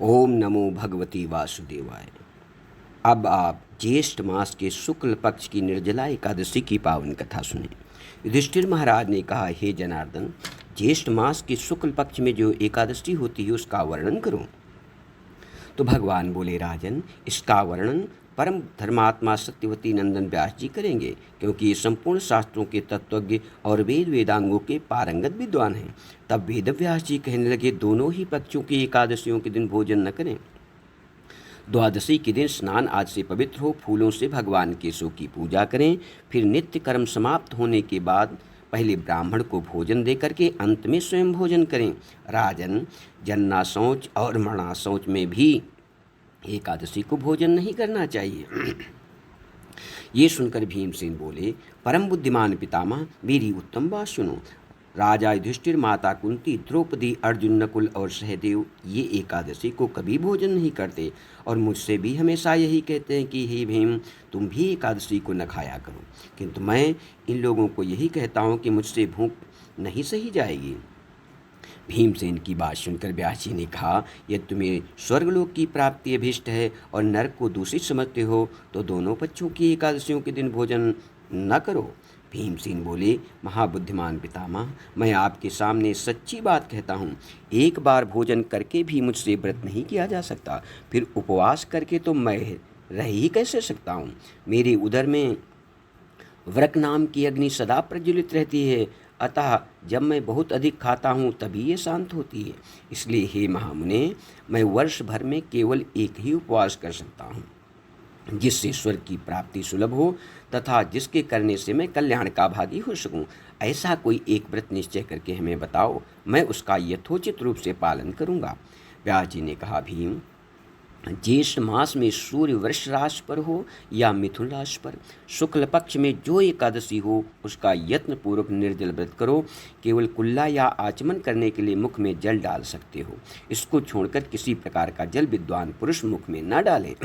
ओम नमो भगवती वासुदेवाय। अब आप ज्येष्ठ मास के शुक्ल पक्ष की निर्जला एकादशी की पावन कथा सुने। युधिष्ठिर महाराज ने कहा, हे जनार्दन, ज्येष्ठ मास के शुक्ल पक्ष में जो एकादशी होती है उसका वर्णन करो। तो भगवान बोले, राजन, इसका वर्णन परम धर्मात्मा सत्यवती नंदन व्यास जी करेंगे, क्योंकि ये संपूर्ण शास्त्रों के तत्वज्ञ और वेद वेदांगों के पारंगत विद्वान हैं। तब वेद व्यास जी कहने लगे, दोनों ही पक्षों की एकादशियों के दिन भोजन न करें। द्वादशी के दिन स्नान आज से पवित्र हो, फूलों से भगवान केशव की पूजा करें। फिर नित्य कर्म समाप्त होने के बाद पहले ब्राह्मण को भोजन दे करके अंत में स्वयं भोजन करें। राजन, जन्ना शौच और मरणा शौच में भी एकादशी को भोजन नहीं करना चाहिए। ये सुनकर भीमसेन बोले, परम बुद्धिमान पितामह, मेरी उत्तम बात सुनो। राजा युधिष्ठिर, माता कुंती, द्रौपदी, अर्जुन, नकुल और सहदेव ये एकादशी को कभी भोजन नहीं करते और मुझसे भी हमेशा यही कहते हैं कि हे भीम, तुम भी एकादशी को न खाया करो। किंतु मैं इन लोगों को यही कहता हूँ कि मुझसे भूख नहीं सही जाएगी। भीमसेन की बात सुनकर व्यास जी ने कहा, यदि तुम्हें स्वर्गलोक की प्राप्ति अभीष्ट है और नरक को दूषित समझते हो तो दोनों पक्षों की एकादशियों के दिन भोजन न करो। भीमसेन बोले, महाबुद्धिमान पितामह, मैं आपके सामने सच्ची बात कहता हूँ, एक बार भोजन करके भी मुझसे व्रत नहीं किया जा सकता, फिर उपवास करके तो मैं रह ही कैसे सकता हूँ। मेरे उदर में व्रक नाम की अग्नि सदा प्रज्वलित रहती है, अतः जब मैं बहुत अधिक खाता हूँ तभी ये शांत होती है। इसलिए हे महामुने, मैं वर्ष भर में केवल एक ही उपवास कर सकता हूँ, जिससे स्वर्ग की प्राप्ति सुलभ हो तथा जिसके करने से मैं कल्याण का भागी हो सकूं। ऐसा कोई एक व्रत निश्चय करके हमें बताओ, मैं उसका यथोचित रूप से पालन करूंगा। व्यास जी ने कहा, भीम, ज्येष्ठ मास में सूर्य वृष राशि पर हो या मिथुन राशि पर, शुक्ल पक्ष में जो एकादशी हो उसका यत्न पूर्वक निर्जल व्रत करो। केवल कुल्ला या आचमन करने के लिए मुख में जल डाल सकते हो। इसको छोड़कर किसी प्रकार का जल विद्वान पुरुष मुख में न डाले,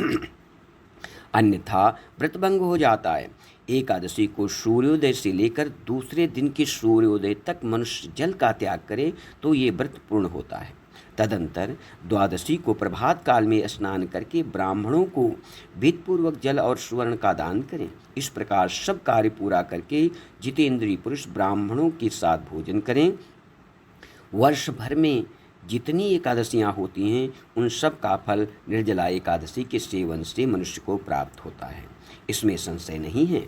अन्यथा व्रतभंग हो जाता है। एकादशी को सूर्योदय से लेकर दूसरे दिन के सूर्योदय तक मनुष्य जल का त्याग करे तो ये व्रत पूर्ण होता है। तदंतर द्वादशी को प्रभात काल में स्नान करके ब्राह्मणों को विधिपूर्वक जल और सुवर्ण का दान करें। इस प्रकार सब कार्य पूरा करके जितेंद्रिय पुरुष ब्राह्मणों के साथ भोजन करें। वर्ष भर में जितनी एकादशियाँ होती हैं उन सब का फल निर्जला एकादशी के सेवन से मनुष्य को प्राप्त होता है, इसमें संशय नहीं है।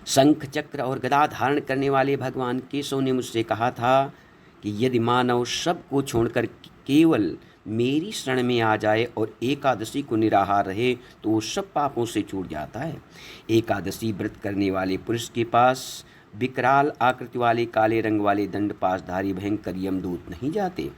शंख, चक्र और गदा धारण करने वाले भगवान केशव ने मुझसे कहा था कि यदि मानव सब को छोड़कर केवल मेरी शरण में आ जाए और एकादशी को निराहार रहे तो वो सब पापों से छूट जाता है। एकादशी व्रत करने वाले पुरुष के पास विकराल आकृति वाले काले रंग वाले दंडपाशधारी भयंकर यमदूत नहीं जाते।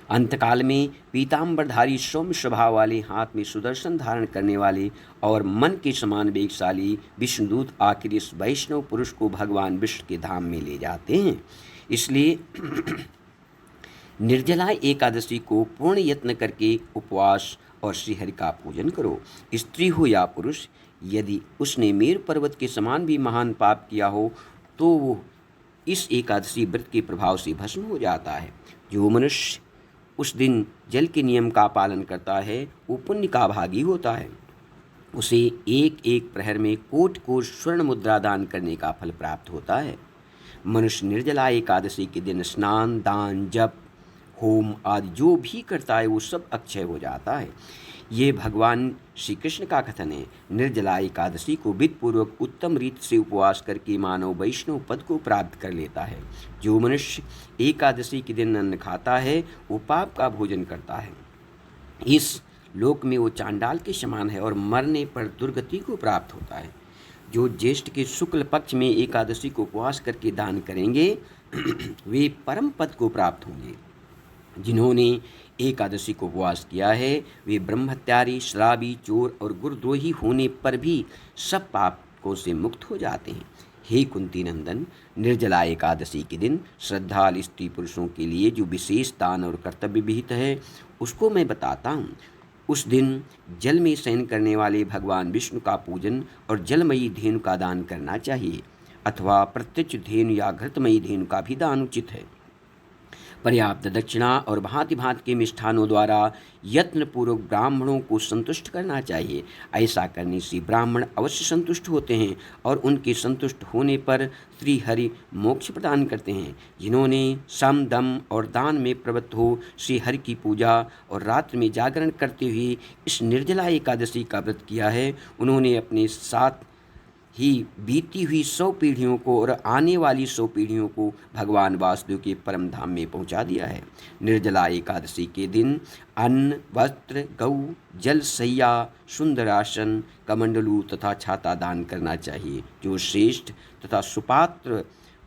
अंतकाल में पीताम्बरधारी सौम्य स्वभाव वाले, हाथ में सुदर्शन धारण करने वाले और मन के समान वेगशाली विष्णुदूत आखिर इस वैष्णव पुरुष को भगवान विष्णु के धाम में ले जाते हैं। इसलिए निर्जला एकादशी को पूर्ण यत्न करके उपवास और श्रीहरि का पूजन करो। स्त्री हो या पुरुष, यदि उसने मेरु पर्वत के समान भी महान पाप किया हो तो वो इस एकादशी व्रत के प्रभाव से भस्म हो जाता है। जो मनुष्य उस दिन जल के नियम का पालन करता है वो पुण्य का भागी होता है। उसे एक एक प्रहर में कोट कोट स्वर्ण मुद्रा दान करने का फल प्राप्त होता है। मनुष्य निर्जला एकादशी के दिन स्नान, दान, जप, होम आदि जो भी करता है वो सब अक्षय हो जाता है। ये भगवान श्री कृष्ण का कथन है। निर्जला एकादशी को विधिपूर्वक उत्तम रीति से उपवास करके मानव वैष्णव पद को प्राप्त कर लेता है। जो मनुष्य एकादशी के दिन अन्न खाता है वो पाप का भोजन करता है। इस लोक में वो चांडाल के समान है और मरने पर दुर्गति को प्राप्त होता है। जो ज्येष्ठ के शुक्ल पक्ष में एकादशी को उपवास करके दान करेंगे वे परम पद को प्राप्त होंगे। जिन्होंने एकादशी को उपवास किया है वे ब्रह्मत्यारी, शराबी, चोर और गुरुद्रोही होने पर भी सब पापों से मुक्त हो जाते हैं। हे कुंती नंदन, निर्जला एकादशी के दिन श्रद्धालु स्त्री पुरुषों के लिए जो विशेष दान और कर्तव्य विहित है उसको मैं बताता हूँ। उस दिन जल में शयन करने वाले भगवान विष्णु का पूजन और जलमयी धेनु का दान करना चाहिए, अथवा प्रत्यक्ष धेनु या घृतमयी धेनु का भी दान उचित है। पर्याप्त दक्षिणा और भांति भांति के मिष्ठानों द्वारा यत्नपूर्वक ब्राह्मणों को संतुष्ट करना चाहिए। ऐसा करने से ब्राह्मण अवश्य संतुष्ट होते हैं और उनके संतुष्ट होने पर श्री हरि मोक्ष प्रदान करते हैं। जिन्होंने सम दम और दान में प्रवृत्त हो श्री हरि की पूजा और रात्रि में जागरण करते हुए इस निर्जला एकादशी का व्रत किया है, उन्होंने अपने साथ ही बीती हुई 100 पीढ़ियों को और आने वाली 100 पीढ़ियों को भगवान वासुदेव के परम धाम में पहुंचा दिया है। निर्जला एकादशी के दिन अन्न, वस्त्र, गौ, जल, सैया, सुंदर आसन, कमंडलू तथा छाता दान करना चाहिए। जो श्रेष्ठ तथा सुपात्र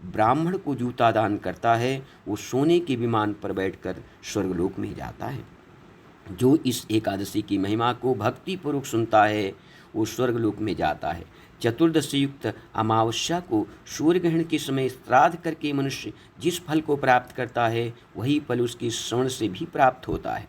ब्राह्मण को जूता दान करता है वो सोने के विमान पर बैठकर स्वर्गलोक में जाता है। जो इस एकादशी की महिमा को भक्तिपूर्वक सुनता है वो स्वर्गलोक में जाता है। चतुर्दशी युक्त अमावस्या को सूर्य ग्रहण के समय श्राद्ध करके मनुष्य जिस फल को प्राप्त करता है वही फल उसके श्रवण से भी प्राप्त होता है।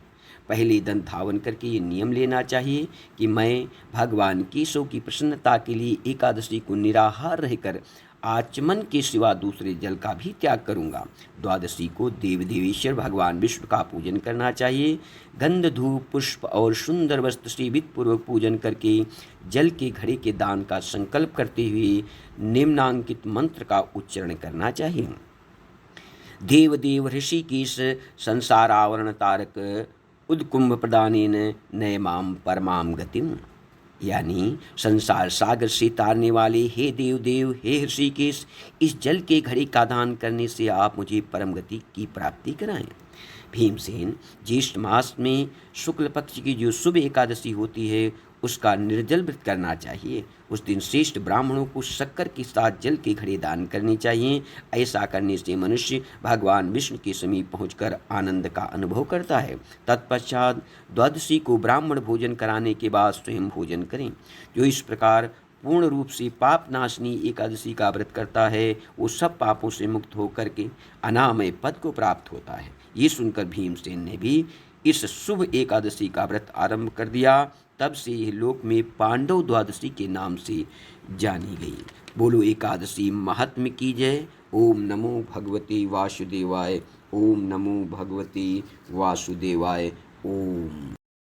पहले दंत धावन करके ये नियम लेना चाहिए कि मैं भगवान केशव की प्रसन्नता के लिए एकादशी को निराहार रहकर आचमन के सिवा दूसरे जल का भी त्याग करूंगा। द्वादशी को देव देवेश्वर भगवान विष्णु का पूजन करना चाहिए। गंध, धूप, पुष्प और सुंदर वस्त्र से विधिपूर्वक पूजन करके जल के घड़े के दान का संकल्प करते हुए निम्नांकित मंत्र का उच्चारण करना चाहिए। देव देव ऋषिकेश संसारावरण तारक उद्कुंभ प्रदानेन नयमाम परमाम गतिम, यानी संसार सागर से तारने वाले हे देव देव, हे ऋषिकेश, इस जल के घड़े का दान करने से आप मुझे परम गति की प्राप्ति कराएं। भीमसेन, ज्येष्ठ मास में शुक्ल पक्ष की जो शुभ एकादशी होती है उसका निर्जल व्रत करना चाहिए। उस दिन श्रेष्ठ ब्राह्मणों को शक्कर के साथ जल के घड़े दान करने चाहिए। ऐसा करने से मनुष्य भगवान विष्णु के समीप पहुंचकर आनंद का अनुभव करता है। तत्पश्चात द्वादशी को ब्राह्मण भोजन कराने के बाद स्वयं भोजन करें। जो इस प्रकार पूर्ण रूप से पाप नाशनी एकादशी का व्रत करता है वो सब पापों से मुक्त होकर के अनामय पद को प्राप्त होता है। ये सुनकर भीमसेन ने भी इस शुभ एकादशी का व्रत आरंभ कर दिया। तब से यह लोक में पांडव द्वादशी के नाम से जानी गई। बोलो एकादशी महात्म्य की जय। ओम नमो भगवते वासुदेवाय। ओम नमो भगवते वासुदेवाय। ओम।